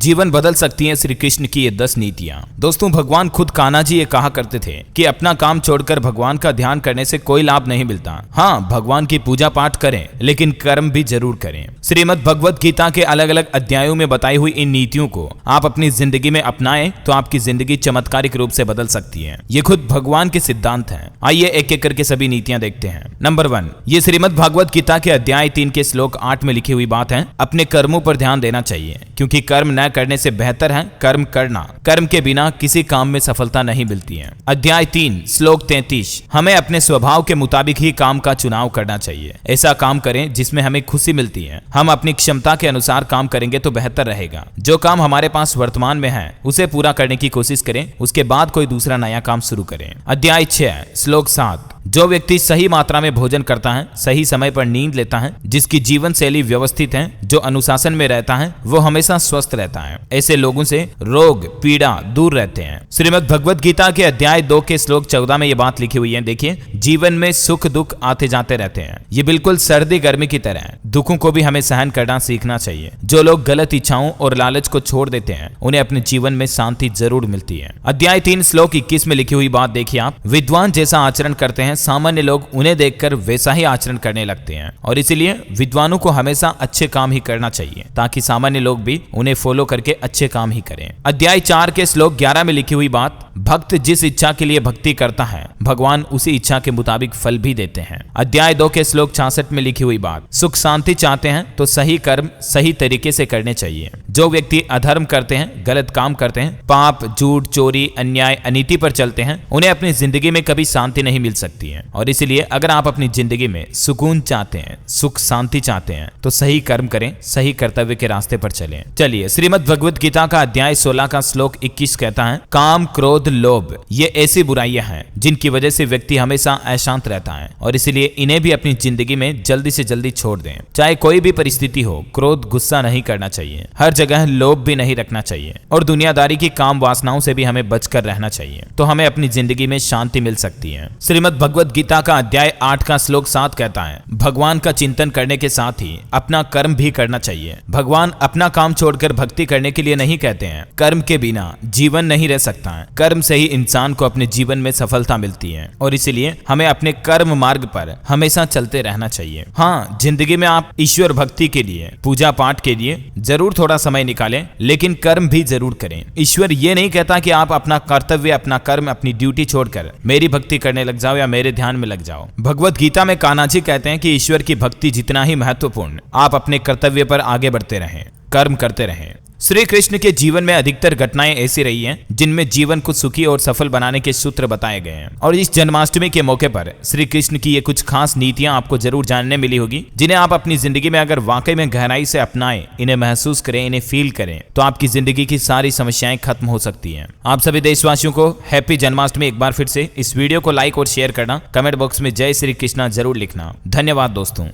जीवन बदल सकती हैं श्री कृष्ण की ये 10 नीतियां। दोस्तों, भगवान खुद कान्हा जी ये कहा करते थे कि अपना काम छोड़कर भगवान का ध्यान करने से कोई लाभ नहीं मिलता। हाँ, भगवान की पूजा पाठ करें, लेकिन कर्म भी जरूर करें। श्रीमद् भगवत गीता के अलग अलग अध्यायों में बताई हुई इन नीतियों को आप अपनी जिंदगी में अपनाएं तो आपकी जिंदगी चमत्कारिक रूप से बदल सकती है। ये खुद भगवान के सिद्धांत हैं। आइए एक एक करके सभी नीतियां देखते हैं। नंबर 1, ये श्रीमद् भगवत गीता के अध्याय 3 के श्लोक 8 में लिखी हुई बात है। अपने कर्मों पर ध्यान देना चाहिए, क्योंकि कर्म न करने से बेहतर है कर्म करना। कर्म के बिना किसी काम में सफलता नहीं मिलती है। अध्याय 3 श्लोक 33, हमें अपने स्वभाव के मुताबिक ही काम का चुनाव करना चाहिए। ऐसा काम करें जिसमें हमें खुशी मिलती है। हम अपनी क्षमता के अनुसार काम करेंगे तो बेहतर रहेगा। जो काम हमारे पास वर्तमान में है उसे पूरा करने की कोशिश करें, उसके बाद कोई दूसरा नया काम शुरू करें। अध्याय 6 श्लोक 7, जो व्यक्ति सही मात्रा में भोजन करता है, सही समय पर नींद लेता है, जिसकी जीवन शैली व्यवस्थित है, जो अनुशासन में रहता है, वो हमेशा स्वस्थ रहता है। ऐसे लोगों से रोग पीड़ा दूर रहते हैं। श्रीमद् भगवत गीता के अध्याय 2 के श्लोक 14 में ये बात लिखी हुई है। देखिए, जीवन में सुख दुख आते जाते रहते हैं। ये बिल्कुल सर्दी गर्मी की तरह है। दुखों को भी हमें सहन करना सीखना चाहिए। जो लोग गलत इच्छाओं और लालच को छोड़ देते हैं, उन्हें अपने जीवन में शांति जरूर मिलती है। अध्याय 3 श्लोक 21 में लिखी हुई बात देखिए आप, विद्वान जैसा आचरण करते हैं, सामान्य लोग उन्हें देखकर वैसा ही आचरण करने लगते हैं, और इसीलिए विद्वानों को हमेशा अच्छे काम ही करना चाहिए, ताकि सामान्य लोग भी उन्हें फॉलो करके अच्छे काम ही करें। अध्याय 4 के श्लोक 11 में लिखी हुई बात, भक्त जिस इच्छा के लिए भक्ति करता है, भगवान उसी इच्छा के मुताबिक फल भी देते हैं। अध्याय 2 के श्लोक 66 में लिखी हुई बात, सुख शांति चाहते हैं तो सही कर्म सही तरीके से करने चाहिए। जो व्यक्ति अधर्म करते हैं, गलत काम करते हैं, पाप झूठ चोरी अन्याय अनीति पर चलते हैं, उन्हें अपनी जिंदगी में कभी शांति नहीं मिल सकती है। और इसलिए अगर आप अपनी जिंदगी में सुकून चाहते हैं, सुख शांति चाहते हैं, तो सही कर्म करें, सही कर्तव्य के रास्ते पर चलें। चलिए, श्रीमद् भगवत गीता का अध्याय 16 का श्लोक 21 कहता है, काम क्रोध लोभ ये ऐसी बुराइयां हैं जिनकी वजह से व्यक्ति हमेशा अशांत रहता है, और इसलिए इन्हें भी अपनी जिंदगी में जल्दी से जल्दी छोड़ दें। चाहे कोई भी परिस्थिति हो, क्रोध गुस्सा नहीं करना चाहिए, हर जगह लोभ भी नहीं रखना चाहिए, और दुनियादारी की काम वासनाओं से भी हमें बचकर रहना चाहिए, तो हमें अपनी जिंदगी में शांति मिल सकती है। श्रीमद् भगवत गीता का अध्याय 8 का श्लोक 7 कहता है, भगवान का चिंतन करने के साथ ही अपना कर्म भी करना चाहिए। भगवान अपना काम छोड़कर भक्ति करने के लिए नहीं कहते हैं। कर्म के बिना जीवन नहीं रह सकता है। कर्म से ही इंसान को अपने जीवन में सफलता मिलती है, और इसीलिए हमें अपने कर्म मार्ग पर हमेशा चलते रहना चाहिए। हाँ, जिंदगी में आप ईश्वर भक्ति के लिए, पूजा पाठ के लिए जरूर थोड़ा समय निकालें, लेकिन कर्म भी जरूर करें। ईश्वर ये नहीं कहता कि आप अपना कर्तव्य, अपना कर्म, अपनी ड्यूटी छोड़कर मेरी भक्ति करने लग जाओ या मेरे ध्यान में लग जाओ। भगवत गीता में कान्हा जी कहते हैं कि ईश्वर की भक्ति जितना ही महत्वपूर्ण, आप अपने कर्तव्य पर आगे बढ़ते रहें, कर्म करते रहें। श्री कृष्ण के जीवन में अधिकतर घटनाएं ऐसी रही हैं जिनमें जीवन को सुखी और सफल बनाने के सूत्र बताए गए हैं, और इस जन्माष्टमी के मौके पर श्री कृष्ण की ये कुछ खास नीतियां आपको जरूर जानने मिली होगी, जिन्हें आप अपनी जिंदगी में अगर वाकई में गहराई से अपनाएं, इन्हें महसूस करें, इन्हें फील करें, तो आपकी जिंदगी की सारी समस्याएं खत्म हो सकती हैं। आप सभी देशवासियों को हैप्पी जन्माष्टमी। एक बार फिर से इस वीडियो को लाइक और शेयर करना, कमेंट बॉक्स में जय श्री कृष्णा जरूर लिखना। धन्यवाद दोस्तों।